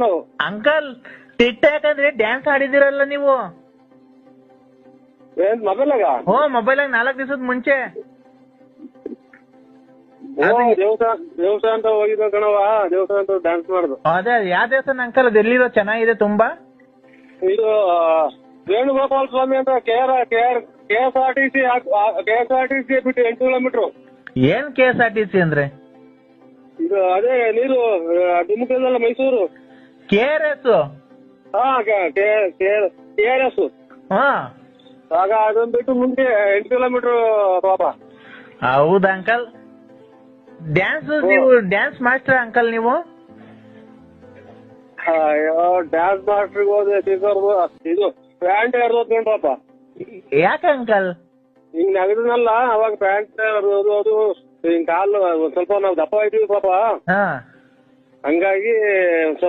ನಾವು uncle tit ಯಾಕಂದ್ರೆ dance ಆಡಿದಿರಲ್ಲ ನೀವು. ಏನ್ ಮೊಬೈಲಾಗ? ಹೋ ಮೊಬೈಲಾಗ 4 ದಿವಸದ ಮುಂಚೆ. ದೇವಸ್ಥಾನ ಅಂತ ಹೋಗಿದ್ದ ಕಣವ, ದೇವಸ್ಥಾನ ಅಂತ ಡ್ಯಾನ್ಸ್ ಮಾಡುದು. ಅದೇ ಯಾವ ದೇವಸ್ಥಾನ ಅಂಕಲ್ ಅದು ಎಲ್ಲಿರೋ ಚೆನ್ನಾಗಿದೆ ತುಂಬಾ? ಇದು ವೇಣುಗೋಪಾಲ ಸ್ವಾಮಿ ಅಂತ KSRTC ಬಿಟ್ಟು 8 ಕಿಲೋಮೀಟರ್. ಏನ್ KSRTC ಅಂದ್ರೆ? ಇದು ಅದೇ ನೀರು ಡಿಮುಖಲ್ಲ ಮೈಸೂರು. KRS? ಹಾ KRS. ಹಾ ಆಗ ಅದನ್ನ ಬಿಟ್ಟು ಮುಂದೆ 8 ಕಿಲೋಮೀಟರ್ ಪಾಪ. ಹೌದಾ ಅಂಕಲ್? ಡ್ಯಾನ್ಸ್ ನೀವು ಡ್ಯಾನ್ಸ್ ಮಾಸ್ಟರ್ ಅಂಕಲ್ ನೀವು? ಅಯ್ಯೋ ಡ್ಯಾನ್ಸ್ ಮಾಸ್ಟರ್ಗೆ ಹೋದೆ ಇದು ಪ್ಯಾಂಟ್ ಹರಿದೋದ್ ಪಾಪ. ಯಾಕೆ ಅಂಕಲ್? ಹಿಂಗ್ ನಗದನಲ್ಲ ಅವಾಗ ಪ್ಯಾಂಟ್ ಹರಿದೋದು, ಹಿಂಗ್ ಕಾಲು ಸ್ವಲ್ಪ ನಾವು ದಪ್ಪ ಇದ್ದೀವಿ ಪಾಪ, ಹಾ ಹಂಗಾಗಿ